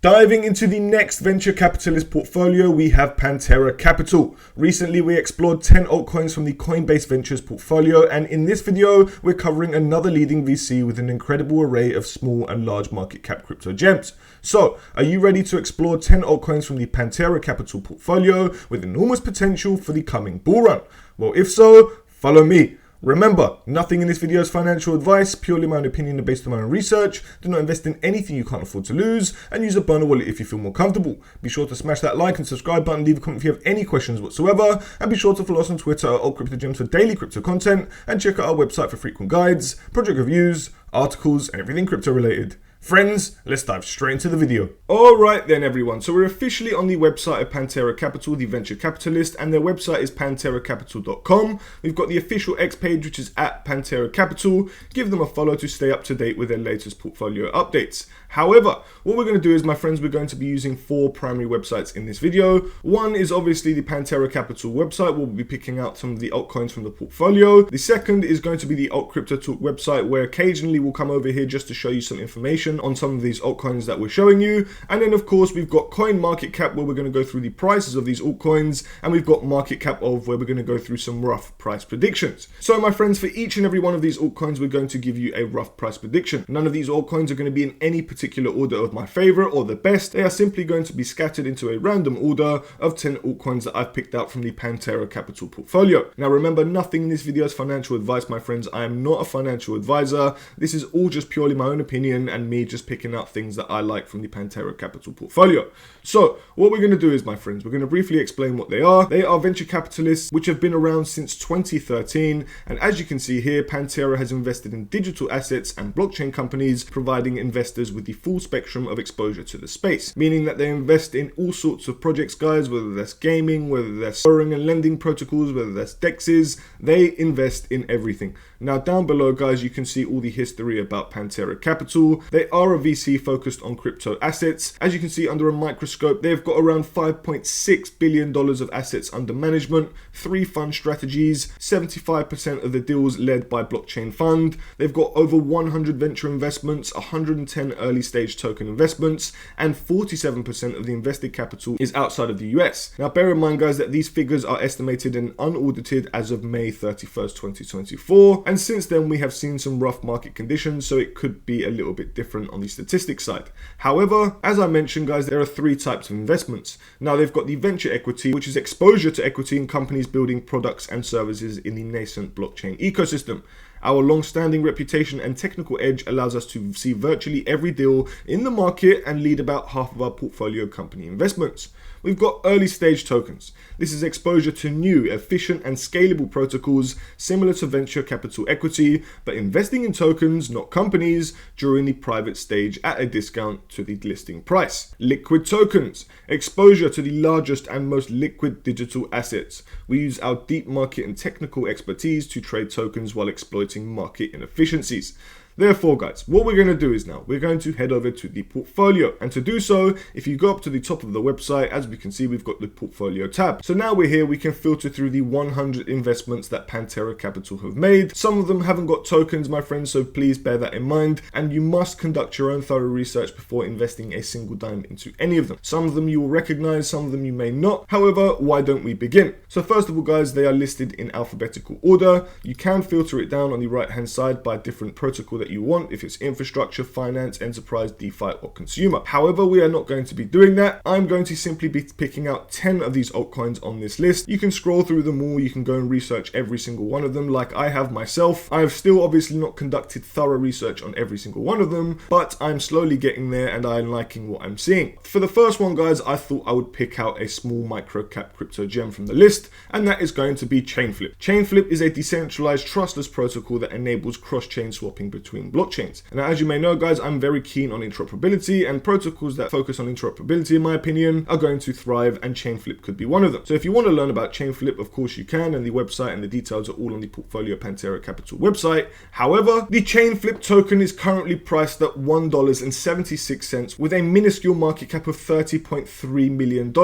Diving into the next venture capitalist portfolio, we have Pantera Capital. Recently, we explored 10 altcoins from the Coinbase Ventures portfolio, and in this video, we're covering another leading VC with an incredible array of small and large market cap crypto gems. So, are you ready to explore 10 altcoins from the Pantera Capital portfolio with enormous potential for the coming bull run? Well, if so, follow me. Remember, nothing in this video is financial advice, purely my own opinion and based on my own research. Do not invest in anything you can't afford to lose, and use a burner wallet if you feel more comfortable. Be sure to smash that like and subscribe button, leave a comment if you have any questions whatsoever, and be sure to follow us on Twitter at AltCryptoGems for daily crypto content, and check out our website for frequent guides, project reviews, articles, and everything crypto related. Friends, let's dive straight into the video. Alright then everyone, so we're officially on the website of Pantera Capital, the venture capitalist, and their website is panteracapital.com. We've got the official X page, which is at Pantera Capital. Give them a follow to stay up to date with their latest portfolio updates. However, what we're going to do is, my friends, we're going to be using 4 primary websites in this video. One is obviously the Pantera Capital website. We'll be picking out some of the altcoins from the portfolio. The second is going to be the Alt Crypto Talk website, where occasionally we'll come over here just to show you some information on some of these altcoins that we're showing you. And then of course we've got Coin Market Cap, where we're going to go through the prices of these altcoins, and we've got Market Cap of, where we're going to go through some rough price predictions. So my friends, for each and every one of these altcoins, we're going to give you a rough price prediction. None of these altcoins are going to be in any particular order of my favorite or the best. They are simply going to be scattered into a random order of 10 altcoins that I've picked out from the Pantera Capital portfolio. Now remember, nothing in this video is financial advice, my friends. I am not a financial advisor. This is all just purely my own opinion and me just picking out things that I like from the Pantera Capital portfolio. So what we're going to do is, my friends, we're going to briefly explain what they are. They are venture capitalists which have been around since 2013, and as you can see here, Pantera has invested in digital assets and blockchain companies, providing investors with the full spectrum of exposure to the space, meaning that they invest in all sorts of projects, guys, whether that's gaming, whether that's borrowing and lending protocols, whether that's DEXs. They invest in everything. Now down below, guys, you can see all the history about Pantera Capital. They are a VC focused on crypto assets. As you can see under a microscope, they've got around $5.6 billion of assets under management, 3 fund strategies, 75% of the deals led by blockchain fund. They've got over 100 venture investments, 110 early stage token investments, and 47% of the invested capital is outside of the US. Now bear in mind, guys, that these figures are estimated and unaudited as of May 31st, 2024. And since then, we have seen some rough market conditions, so it could be a little bit different on the statistics side. However, as I mentioned, guys, there are 3 types of investments. Now they've got the venture equity, which is exposure to equity in companies building products and services in the nascent blockchain ecosystem. Our long-standing reputation and technical edge allows us to see virtually every deal in the market and lead about half of our portfolio company investments. We've got early stage tokens. This is exposure to new, efficient and scalable protocols similar to venture capital equity, but investing in tokens, not companies, during the private stage at a discount to the listing price. Liquid tokens. Exposure to the largest and most liquid digital assets. We use our deep market and technical expertise to trade tokens while exploiting market inefficiencies. Therefore, guys, what we're going to do is now we're going to head over to the portfolio, and to do so, if you go up to the top of the website, as we can see, we've got the portfolio tab. So now we're here, we can filter through the 100 investments that Pantera Capital have made. Some of them haven't got tokens, my friends, so please bear that in mind, and you must conduct your own thorough research before investing a single dime into any of them. Some of them you will recognize, some of them you may not. However, why don't we begin? So first of all, guys, they are listed in alphabetical order. You can filter it down on the right hand side by different protocol that you want, if it's infrastructure, finance, enterprise, DeFi, or consumer. However, we are not going to be doing that. I'm going to simply be picking out 10 of these altcoins on this list. You can scroll through them all, you can go and research every single one of them like I have myself. I have still obviously not conducted thorough research on every single one of them, but I'm slowly getting there and I'm liking what I'm seeing. For the first one, guys, I thought I would pick out a small micro cap crypto gem from the list, and that is going to be Chainflip. Chainflip is a decentralized trustless protocol that enables cross-chain swapping between blockchains. And as you may know, guys, I'm very keen on interoperability, and protocols that focus on interoperability, in my opinion, are going to thrive, and Chainflip could be one of them. So if you want to learn about Chainflip, of course you can, and the website and the details are all on the Portfolio Pantera Capital website. However, the Chainflip token is currently priced at $1.76 with a minuscule market cap of $30.3 million.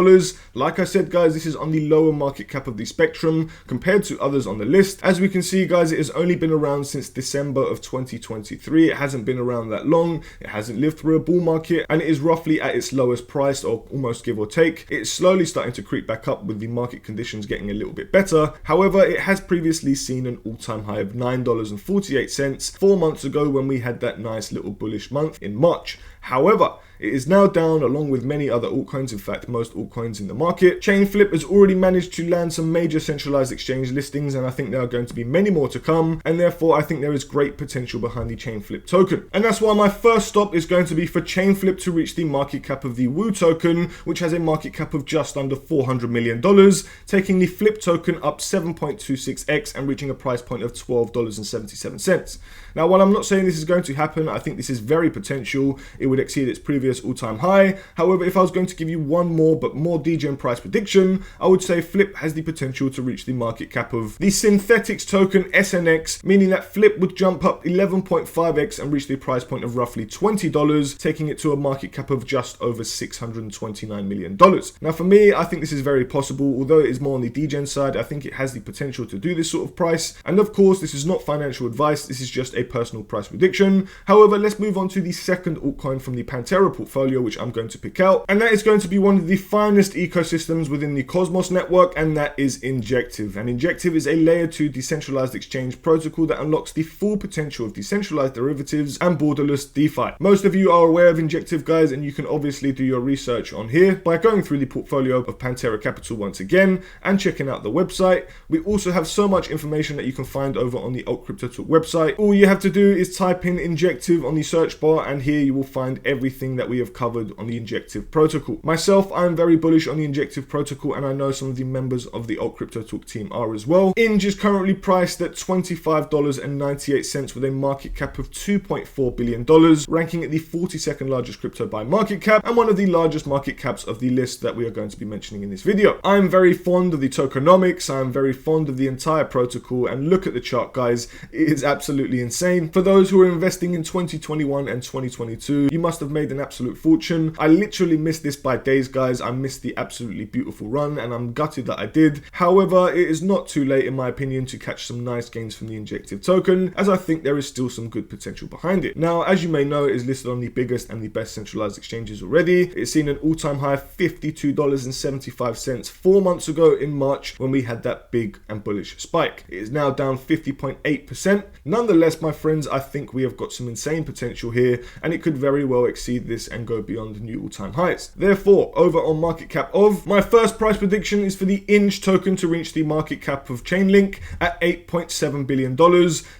Like I said, guys, this is on the lower market cap of the spectrum compared to others on the list. As we can see, guys, it has only been around since December of 2020 2023. It hasn't been around that long. It hasn't lived through a bull market, and it is roughly at its lowest price, or almost give or take. It's slowly starting to creep back up with the market conditions getting a little bit better. However, it has previously seen an all-time high of $9.48 4 months ago when we had that nice little bullish month in March. However, it is now down along with many other altcoins, in fact most altcoins in the market. Chainflip has already managed to land some major centralized exchange listings, and I think there are going to be many more to come, and therefore I think there is great potential behind the Chainflip token. And that's why my first stop is going to be for Chainflip to reach the market cap of the WOO token, which has a market cap of just under $400 million, taking the FLIP token up 7.26x and reaching a price point of $12.77. Now, while I'm not saying this is going to happen, I think this is very potential. It would exceed its previous all-time high. However, if I was going to give you one more but more degen price prediction, I would say FLIP has the potential to reach the market cap of the synthetics token SNX, meaning that FLIP would jump up 11.5x and reach the price point of roughly $20, taking it to a market cap of just over $629 million. Now, for me, I think this is very possible. Although it is more on the degen side, I think it has the potential to do this sort of price. And of course, this is not financial advice. This is just a personal price prediction. However, let's move on to the second altcoin from the Pantera portfolio, which I'm going to pick out, and that is going to be one of the finest ecosystems within the Cosmos network, and that is Injective. And Injective is a layer 2 decentralized exchange protocol that unlocks the full potential of decentralized derivatives and borderless DeFi. Most of you are aware of Injective, guys, and you can obviously do your research on here by going through the portfolio of Pantera Capital once again and checking out the website. We also have so much information that you can find over on the Alt Crypto Talk website. All you have to do is type in Injective on the search bar, and here you will find everything that we have covered on the Injective protocol. Myself, I'm very bullish on the Injective protocol, and I know some of the members of the Alt Crypto Talk team are as well. Inj is currently priced at $25.98 with a market cap of $2.4 billion, ranking at the 42nd largest crypto by market cap and one of the largest market caps of the list that we are going to be mentioning in this video. I'm very fond of the tokenomics, I'm very fond of the entire protocol, and look at the chart, guys. It is absolutely insane. For those who are investing in 2021 and 2022, you must have made an absolute fortune. I literally missed this by days, guys. I missed the absolutely beautiful run, and I'm gutted that I did. However, it is not too late, in my opinion, to catch some nice gains from the Injective token, as I think there is still some good potential behind it. Now, as you may know, it is listed on the biggest and the best centralized exchanges already. It's seen an all-time high of $52.75 4 months ago in March when we had that big and bullish spike. It is now down 50.8%. Nonetheless, my friends, I think we have got some insane potential here, and it could very well exceed this and go beyond the new all-time highs. Therefore, over on market cap of, my first price prediction is for the Inj token to reach the market cap of Chainlink at $8.7 billion,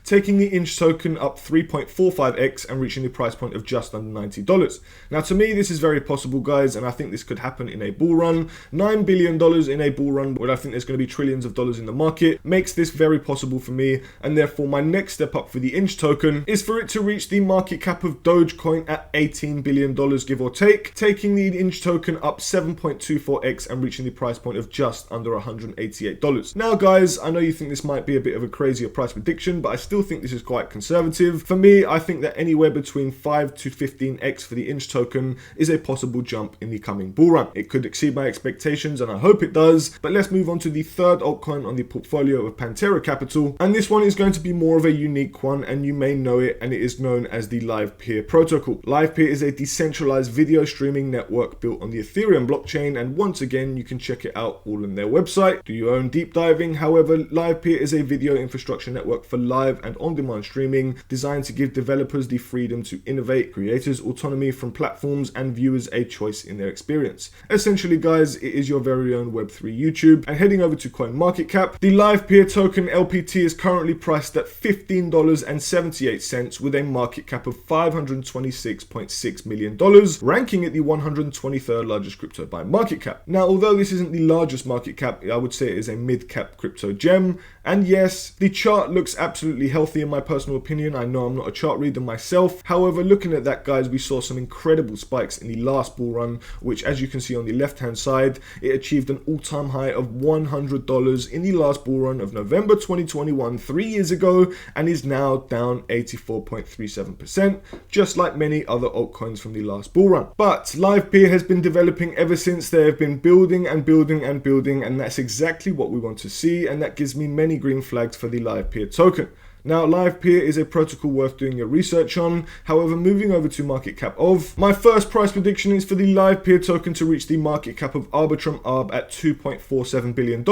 taking the Inj token up 3.45x and reaching the price point of just under $90. Now, to me, this is very possible, guys, and I think this could happen in a bull run. $9 billion in a bull run, where I think there's going to be trillions of dollars in the market, makes this very possible for me, and therefore my next step up for the Inj token is for it to reach the market cap of Dogecoin at $18 billion, give or take, taking the Inj token up 7.24x and reaching the price point of just under $188. Now, guys, I know you think this might be a bit of a crazier price prediction, but I still think this is quite conservative. For me, I think that anywhere between 5 to 15x for the Inj token is a possible jump in the coming bull run. It could exceed my expectations, and I hope it does, but let's move on to the third altcoin on the portfolio of Pantera Capital, and this one is going to be more of a unique one, and you may know it, and it is known as the Livepeer protocol. Livepeer is a decentralized video streaming network built on the Ethereum blockchain, and once again, you can check it out all on their website. Do your own deep diving. However, Livepeer is a video infrastructure network for live and on-demand streaming designed to give developers the freedom to innovate, creators autonomy from platforms, and viewers a choice in their experience. Essentially, guys, it is your very own Web3 YouTube. And heading over to CoinMarketCap, the Livepeer token LPT is currently priced at $15.78 with a market cap of $526.6 million, ranking at the 123rd largest crypto by market cap. Now, although this isn't the largest market cap, I would say it is a mid-cap crypto gem. And yes, the chart looks absolutely healthy in my personal opinion. I know I'm not a chart reader myself. However, looking at that, guys, we saw some incredible spikes in the last bull run, which, as you can see on the left-hand side, it achieved an all-time high of $100 in the last bull run of November 2021, 3 years ago, and is now down 84.37%, just like many other altcoins from the last bull run. But Livepeer has been developing ever since. They have been building and building and building, and that's exactly what we want to see, and that gives me many green flags for the Livepeer token. Now, Livepeer is a protocol worth doing your research on. However, moving over to market cap of, my first price prediction is for the Livepeer token to reach the market cap of Arbitrum Arb at $2.47 billion,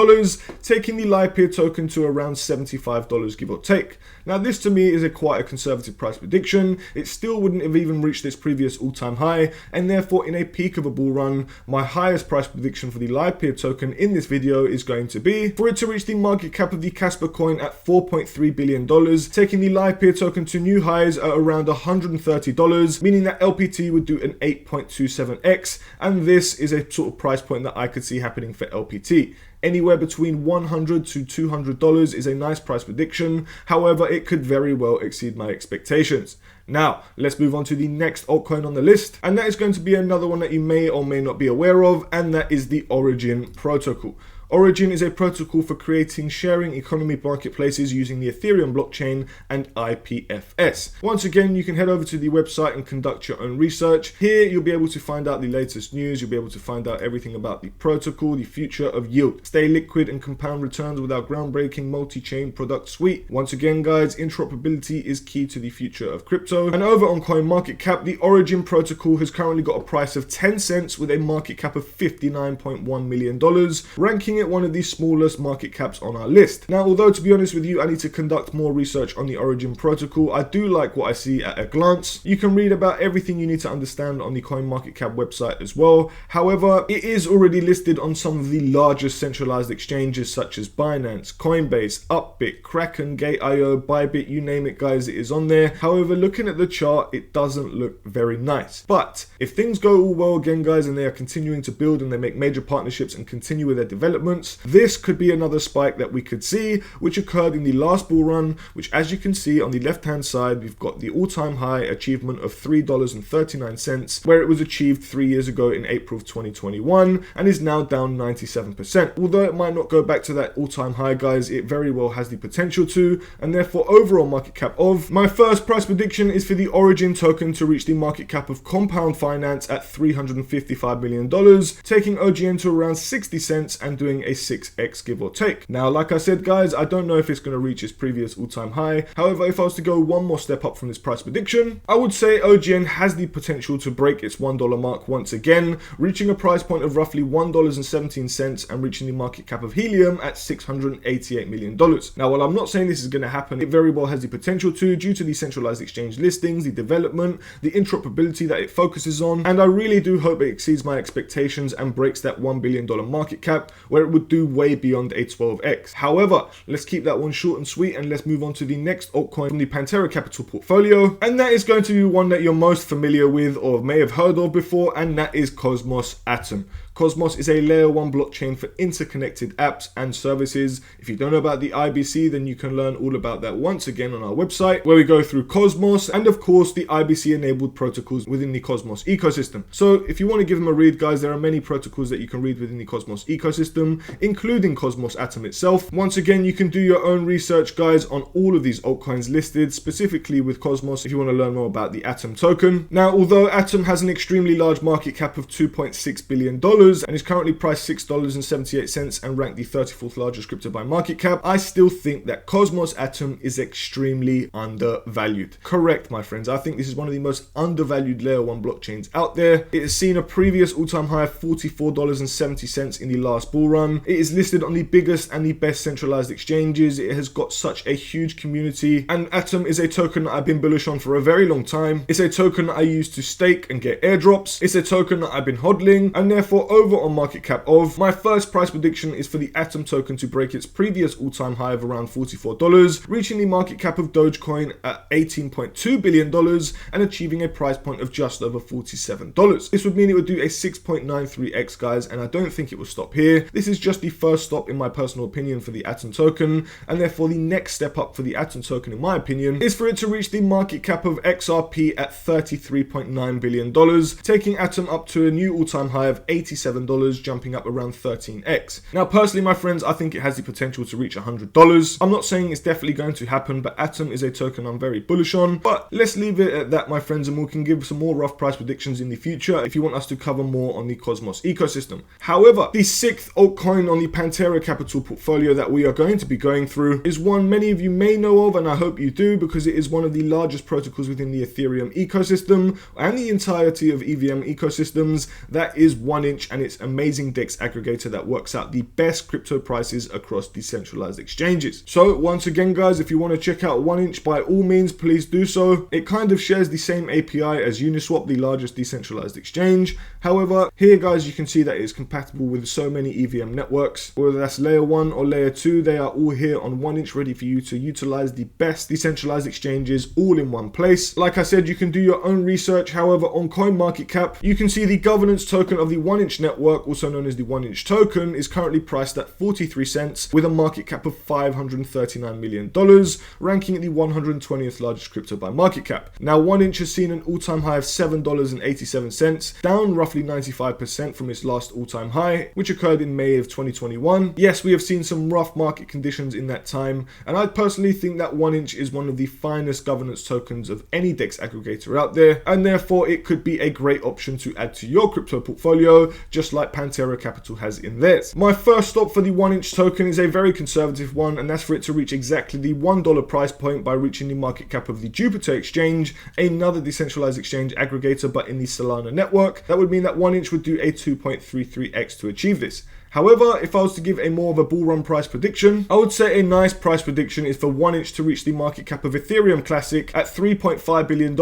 taking the Livepeer token to around $75 give or take. Now, this to me is quite a conservative price prediction. It still wouldn't have even reached its previous all-time high, and therefore in a peak of a bull run, my highest price prediction for the Livepeer token in this video is going to be for it to reach the market cap of the Casper coin at $4.3 billion, taking the Livepeer token to new highs at around $130, meaning that LPT would do an 8.27x, and this is a sort of price point that I could see happening for LPT. Anywhere between $100 to $200 is a nice price prediction. However, it could very well exceed my expectations. Now, let's move on to the next altcoin on the list, and that is going to be another one that you may or may not be aware of, and that is the Origin protocol. Origin is a protocol for creating sharing economy marketplaces using the Ethereum blockchain and IPFS. Once again, you can head over to the website and conduct your own research. Here, you'll be able to find out the latest news. You'll be able to find out everything about the protocol, the future of yield, stay liquid and compound returns with our groundbreaking multi-chain product suite. Once again, guys, interoperability is key to the future of crypto. And over on CoinMarketCap, the Origin protocol has currently got a price of 10 cents with a market cap of $59.1 million, ranking it one of the smallest market caps on our list. Now, although to be honest with you, I need to conduct more research on the Origin protocol, I do like what I see at a glance. You can read about everything you need to understand on the CoinMarketCap website as well. However, it is already listed on some of the largest centralized exchanges such as Binance, Coinbase, Upbit, Kraken, Gate.io, Bybit, you name it, guys, it is on there. However, looking at the chart, it doesn't look very nice. But if things go all well again, guys, and they are continuing to build and they make major partnerships and continue with their developments, this could be another spike that we could see, which occurred in the last bull run, which, as you can see on the left hand side, we've got the all-time high achievement of $3.39, where it was achieved 3 years ago in April of 2021 and is now down 97%. Although it might not go back to that all-time high, guys, it very well has the potential to, and therefore overall market cap of, my first price prediction is for the Origin token to reach the market cap of Compound Finance at $355 million, taking OGN to around 60 cents and doing a 6x give or take. Now, like I said, guys, I don't know if it's going to reach its previous all-time high. However, if I was to go one more step up from this price prediction, I would say OGN has the potential to break its $1 mark once again, reaching a price point of roughly $1.17 and reaching the market cap of Helium at $688 million. Now, while I'm not saying this is going to happen, it very well has the potential to, due to the centralized exchange listings, the development, the interoperability that it focuses on, and I really do hope it exceeds my expectations and breaks that $1 billion market cap, where it would do way beyond a 12x. However, let's keep that one short and sweet and let's move on to the next altcoin from the Pantera Capital portfolio, and that is going to be one that you're most familiar with or may have heard of before, and that is Cosmos Atom. Cosmos is a layer 1 blockchain for interconnected apps and services. If you don't know about the IBC, then you can learn all about that once again on our website, where we go through Cosmos and of course the IBC enabled protocols within the Cosmos ecosystem. So if you want to give them a read, guys, there are many protocols that you can read within the Cosmos ecosystem, including Cosmos Atom itself. Once again, you can do your own research, guys, on all of these altcoins listed, specifically with Cosmos if you want to learn more about the Atom token. Now, although Atom has an extremely large market cap of $2.6 billion, and is currently priced $6.78 and ranked the 34th largest crypto by market cap, I still think that Cosmos Atom is extremely undervalued. Correct, my friends. I think this is one of the most undervalued layer 1 blockchains out there. It has seen a previous all-time high of $44.70 in the last bull run. It is listed on the biggest and the best centralized exchanges. It has got such a huge community, and Atom is a token that I've been bullish on for a very long time. It's a token that I use to stake and get airdrops. It's a token that I've been hodling, and therefore over on market cap of, my first price prediction is for the Atom token to break its previous all-time high of around $44, reaching the market cap of Dogecoin at $18.2 billion and achieving a price point of just over $47. This would mean it would do a 6.93x, guys, and I don't think it will stop here. This is just the first stop, in my personal opinion, for the Atom token, and therefore the next step up for the Atom token, in my opinion, is for it to reach the market cap of XRP at $33.9 billion, taking Atom up to a new all-time high of $87, jumping up around 13x. Now, personally, my friends, I think it has the potential to reach $100. I'm not saying it's definitely going to happen, but Atom is a token I'm very bullish on. But let's leave it at that, my friends, and we can give some more rough price predictions in the future if you want us to cover more on the Cosmos ecosystem. However, the sixth altcoin altcoin on the Pantera Capital portfolio that we are going to be going through is one many of you may know of, and I hope you do, because it is one of the largest protocols within the Ethereum ecosystem and the entirety of EVM ecosystems. That is 1inch and its amazing DEX aggregator that works out the best crypto prices across decentralized exchanges. So once again guys, if you want to check out 1inch, by all means please do so. It kind of shares the same API as Uniswap, the largest decentralized exchange. However, here guys you can see that it is compatible with so many EVM networks, whether that's layer 1 or layer 2, they are all here on 1inch ready for you to utilize the best decentralized exchanges all in one place. Like I said, you can do your own research. However, on CoinMarketCap you can see the governance token of the 1inch network, also known as the 1inch token, is currently priced at 43 cents with a market cap of $539 million, ranking at the 120th largest crypto by market cap. Now 1inch has seen an all-time high of $7.87, down roughly 95% from its last all-time high, which occurred in May of 2021. Yes, we have seen some rough market conditions in that time, and I personally think that 1inch is one of the finest governance tokens of any DEX aggregator out there, and therefore it could be a great option to add to your crypto portfolio, just like Pantera Capital has in theirs. My first stop for the 1inch token is a very conservative one, and that's for it to reach exactly the $1 price point by reaching the market cap of the Jupiter exchange, another decentralized exchange aggregator but in the Solana network. That would mean that 1inch would do a 2.33x to achieve this. However, if I was to give a more of a bull run price prediction, I would say a nice price prediction is for 1inch to reach the market cap of Ethereum Classic at $3.5 billion,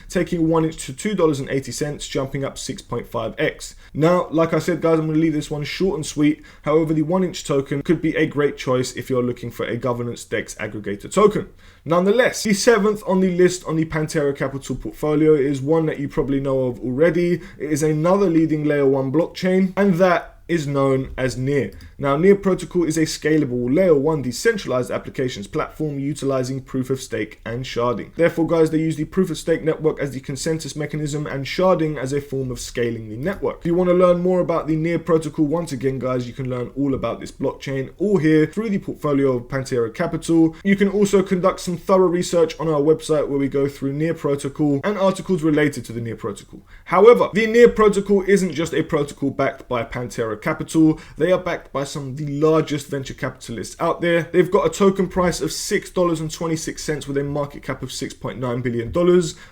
taking 1inch to $2.80, jumping up 6.5x. Now, like I said guys, I'm going to leave this one short and sweet. However, the 1inch token could be a great choice if you're looking for a governance DEX aggregator token. Nonetheless, the 7th on the list on the Pantera Capital portfolio is one that you probably know of already. It is another leading layer 1 blockchain, and that is known as NEAR. Now, NEAR protocol is a scalable layer 1 decentralized applications platform utilizing proof of stake and sharding. Therefore guys, they use the proof of stake network as the consensus mechanism and sharding as a form of scaling the network. If you want to learn more about the NEAR protocol, once again guys, you can learn all about this blockchain all here through the portfolio of Pantera Capital. You can also conduct some thorough research on our website where we go through NEAR protocol and articles related to the NEAR protocol. However, the NEAR protocol isn't just a protocol backed by Pantera Capital. They are backed by some of the largest venture capitalists out there. They've got a token price of $6.26 with a market cap of $6.9 billion.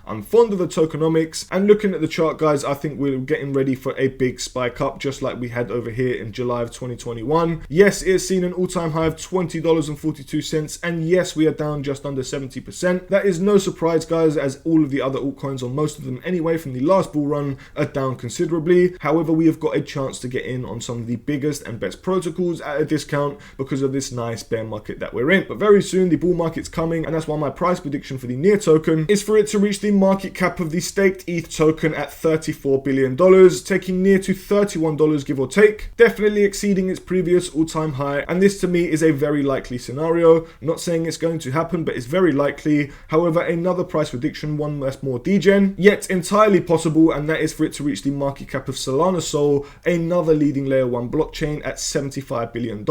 I'm fond of the tokenomics, and looking at the chart guys, I think we're getting ready for a big spike up just like we had over here in July of 2021. Yes, it has seen an all-time high of $20.42, and yes, we are down just under 70%. That is no surprise guys, as all of the other altcoins, or most of them anyway from the last bull run, are down considerably. However, we have got a chance to get in on some of the biggest and best protocols at a discount because of this nice bear market that we're in. But very soon the bull market's coming, and that's why my price prediction for the NEAR token is for it to reach the market cap of the staked ETH token at $34 billion, taking NEAR to $31 give or take, definitely exceeding its previous all-time high. And this to me is a very likely scenario. I'm not saying it's going to happen, but it's very likely. However, another price prediction, one that's more degen, yet entirely possible, and that is for it to reach the market cap of Solana Sol, another leading layer 1 blockchain, at $75 billion.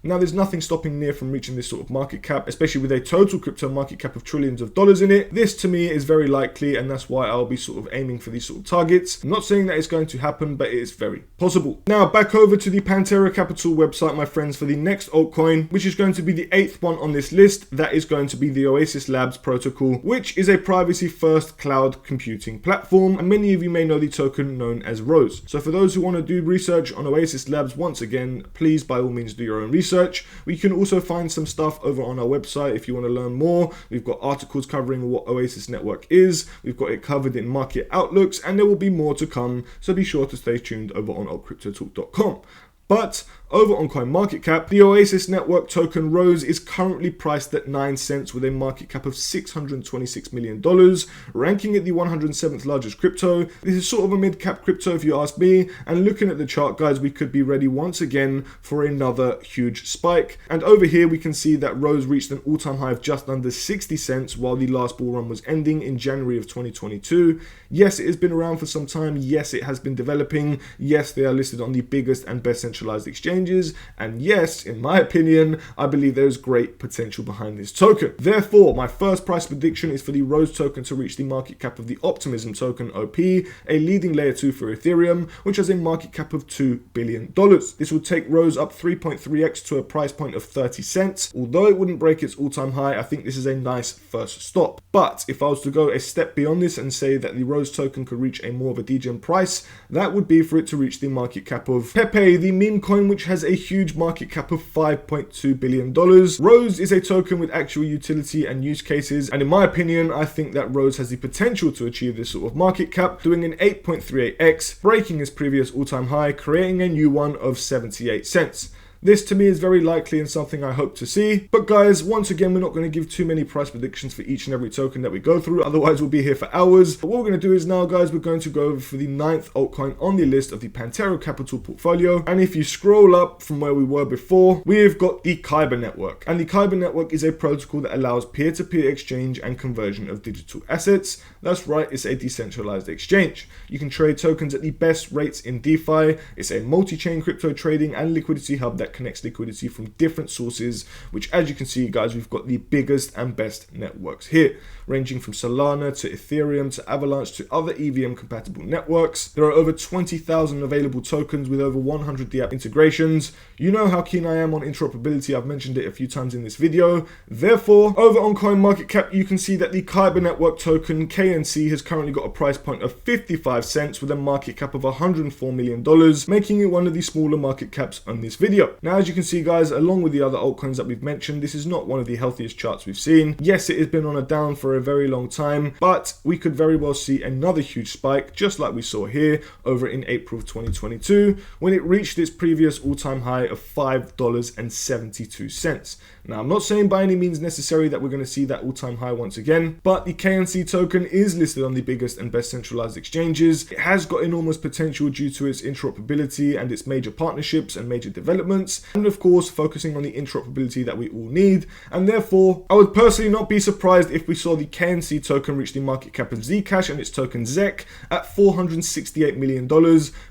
Now, there's nothing stopping NEAR from reaching this sort of market cap, especially with a total crypto market cap of trillions of dollars in it. This to me is very likely, and that's why I'll be sort of aiming for these sort of targets. I'm not saying that it's going to happen, but it is very possible. Now, back over to the Pantera Capital website, my friends, for the next altcoin, which is going to be the 8th one on this list. That is going to be the Oasis Labs protocol, which is a privacy-first cloud computing platform, and many of you may know the token known as Rose. So for those who want to do research on Oasis Labs, once again, please by all means do your own research. We can also find some stuff over on our website if you want to learn more. We've got articles covering what Oasis Network is. We've got it covered in market outlooks, and there will be more to come, so be sure to stay tuned over on altcryptotalk.com. But over on CoinMarketCap, the Oasis Network token Rose is currently priced at 9 cents with a market cap of $626 million, ranking at the 107th largest crypto. This is sort of a mid-cap crypto if you ask me, and looking at the chart guys, we could be ready once again for another huge spike. And over here we can see that Rose reached an all-time high of just under 60 cents while the last bull run was ending in January of 2022. Yes, it has been around for some time. Yes, it has been developing. Yes, they are listed on the biggest and best decentralized exchanges, and yes, in my opinion, I believe there is great potential behind this token. Therefore, my first price prediction is for the Rose token to reach the market cap of the Optimism token OP, a leading layer 2 for Ethereum, which has a market cap of $2 billion. This will take Rose up 3.3x to a price point of 30 cents. Although it wouldn't break its all-time high, I think this is a nice first stop. But if I was to go a step beyond this and say that the Rose token could reach a more of a degen price, that would be for it to reach the market cap of Pepe, the meme coin, which has a huge market cap of $5.2 billion. Rose is a token with actual utility and use cases, and in my opinion, I think that Rose has the potential to achieve this sort of market cap, doing an 8.38x, breaking its previous all-time high, creating a new one of 78 cents. This to me is very likely and something I hope to see. But guys, once again, we're not going to give too many price predictions for each and every token that we go through. Otherwise, we'll be here for hours. But what we're going to do is now, guys, we're going to go over for the 9th altcoin on the list of the Pantera Capital portfolio. And if you scroll up from where we were before, we've got the Kyber Network. And the Kyber Network is a protocol that allows peer-to-peer exchange and conversion of digital assets. That's right, it's a decentralized exchange. You can trade tokens at the best rates in DeFi. It's a multi-chain crypto trading and liquidity hub that connects liquidity from different sources, which, as you can see, guys, we've got the biggest and best networks here, ranging from Solana to Ethereum to Avalanche to other EVM compatible networks. There are over 20,000 available tokens with over 100 DApp integrations. You know how keen I am on interoperability. I've mentioned it a few times in this video. Therefore, over on CoinMarketCap, you can see that the Kyber Network token KNC has currently got a price point of 55 cents with a market cap of $104 million, making it one of the smaller market caps on this video. Now, as you can see, guys, along with the other altcoins that we've mentioned, this is not one of the healthiest charts we've seen. Yes, it has been on a down for a very long time, but we could very well see another huge spike, just like we saw here over in April of 2022, when it reached its previous all-time high of $5.72. Now, I'm not saying by any means necessary that we're going to see that all-time high once again, but the KNC token is listed on the biggest and best centralized exchanges. It has got enormous potential due to its interoperability and its major partnerships and major developments, and of course focusing on the interoperability that we all need. And therefore, I would personally not be surprised if we saw the KNC token reach the market cap of Zcash and its token ZEC at $468 million,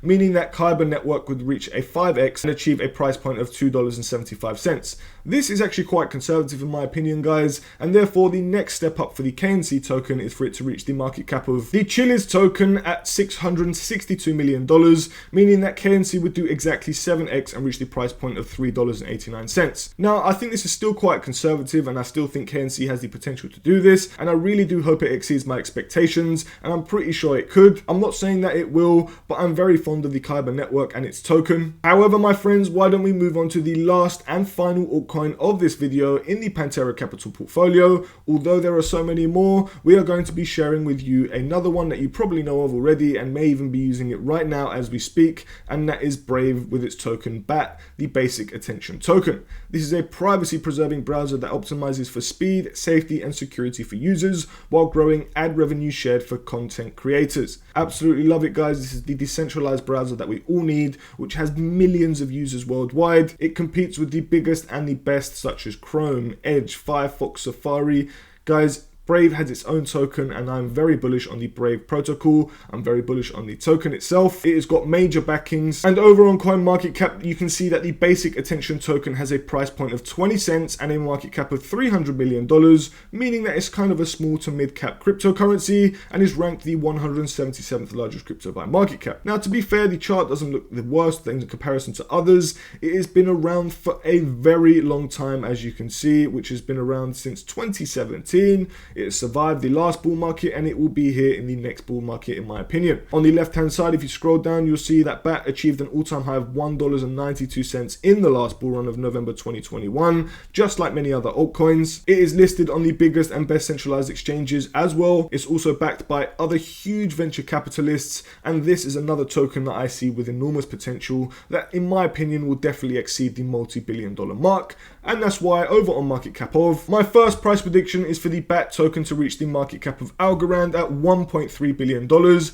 meaning that Kyber Network would reach a 5x and achieve a price point of $2.75. This is actually quite conservative in my opinion, guys, and therefore the next step up for the KNC token is for it to reach the market cap of the Chiliz token at $662 million, meaning that KNC would do exactly 7x and reach the price point of $3.89. Now, I think this is still quite conservative, and I still think KNC has the potential to do this, and I really do hope it exceeds my expectations, and I'm pretty sure it could. I'm not saying that it will, but I'm very fond of the Kyber Network and its token. However, my friends, why don't we move on to the last and final altcoin of this video in the Pantera Capital portfolio. Although there are so many more, we are going to be sharing with you another one that you probably know of already and may even be using it right now as we speak, and that is Brave with its token BAT, the basic attention token. This is a privacy preserving browser that optimizes for speed, safety and security for users while growing ad revenue shared for content creators. Absolutely love it, guys. This is the decentralized browser that we all need, which has millions of users worldwide. It competes with the biggest and the best such as Chrome, Edge, Firefox, Safari. Guys, Brave has its own token, and I'm very bullish on the Brave protocol. I'm very bullish on the token itself. It has got major backings, and over on CoinMarketCap, you can see that the basic attention token has a price point of 20 cents and a market cap of $300 million, meaning that it's kind of a small to mid cap cryptocurrency and is ranked the 177th largest crypto by market cap. Now, to be fair, the chart doesn't look the worst in comparison to others. It has been around for a very long time, as you can see, which has been around since 2017. It has survived the last bull market, and it will be here in the next bull market, in my opinion. On the left hand side, if you scroll down, you'll see that BAT achieved an all-time high of $1.92 in the last bull run of November 2021, just like many other altcoins. It is listed on the biggest and best centralized exchanges as well. It's also backed by other huge venture capitalists, and this is another token that I see with enormous potential that, in my opinion, will definitely exceed the multi-billion-dollar mark. And that's why over on market cap of, my first price prediction is for the BAT token token to reach the market cap of Algorand at $1.3 billion,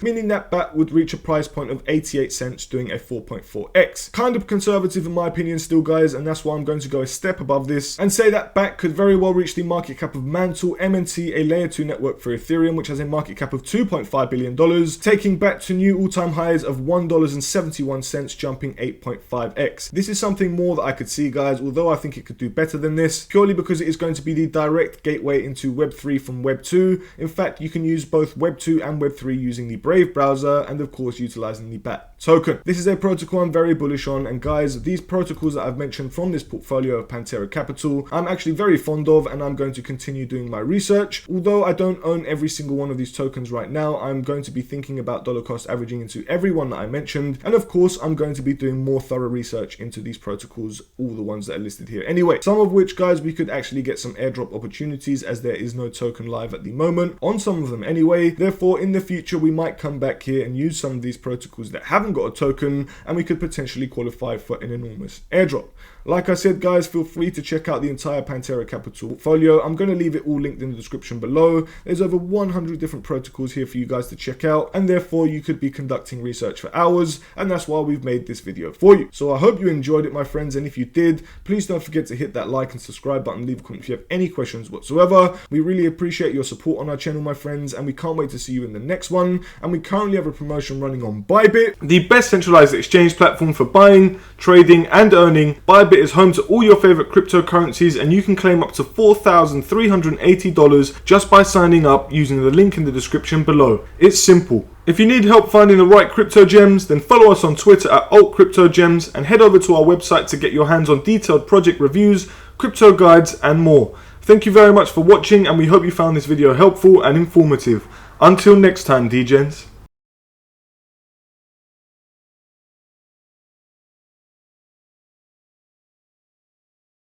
meaning that BAT would reach a price point of 88 cents, doing a 4.4x. Kind of conservative in my opinion still, guys, and that's why I'm going to go a step above this and say that BAT could very well reach the market cap of Mantle MNT, a layer 2 network for Ethereum, which has a market cap of $2.5 billion, taking BAT to new all-time highs of $1.71, jumping 8.5x. This is something more that I could see, guys, although I think it could do better than this, purely because it is going to be the direct gateway into Web3 from Web2. In fact, you can use both Web2 and Web3 using the Brave browser and of course utilizing the BAT token. This is a protocol I'm very bullish on, and guys, these protocols that I've mentioned from this portfolio of Pantera Capital, I'm actually very fond of, and I'm going to continue doing my research. Although I don't own every single one of these tokens right now, I'm going to be thinking about dollar cost averaging into every one that I mentioned, and of course I'm going to be doing more thorough research into these protocols, all the ones that are listed here anyway. Some of which, guys, we could actually get some airdrop opportunities, as there is no token live at the moment on some of them anyway. Therefore, in the future we might come back here and use some of these protocols that haven't got a token, and we could potentially qualify for an enormous airdrop. Like I said, guys, feel free to check out the entire Pantera Capital portfolio. I'm going to leave it all linked in the description below. There's over 100 different protocols here for you guys to check out, and therefore you could be conducting research for hours, and that's why we've made this video for you. So I hope you enjoyed it, my friends, and if you did, please don't forget to hit that like and subscribe button, leave a comment if you have any questions whatsoever. We really appreciate your support on our channel, my friends, and we can't wait to see you in the next one. And we currently have a promotion running on Bybit, the best centralized exchange platform for buying, trading, and earning. Bybit is home to all your favorite cryptocurrencies, and you can claim up to $4,380 just by signing up using the link in the description below. It's simple. If you need help finding the right crypto gems, then follow us on Twitter at altcryptogems and head over to our website to get your hands on detailed project reviews, crypto guides, and more. Thank you very much for watching, and we hope you found this video helpful and informative. Until next time, DGens.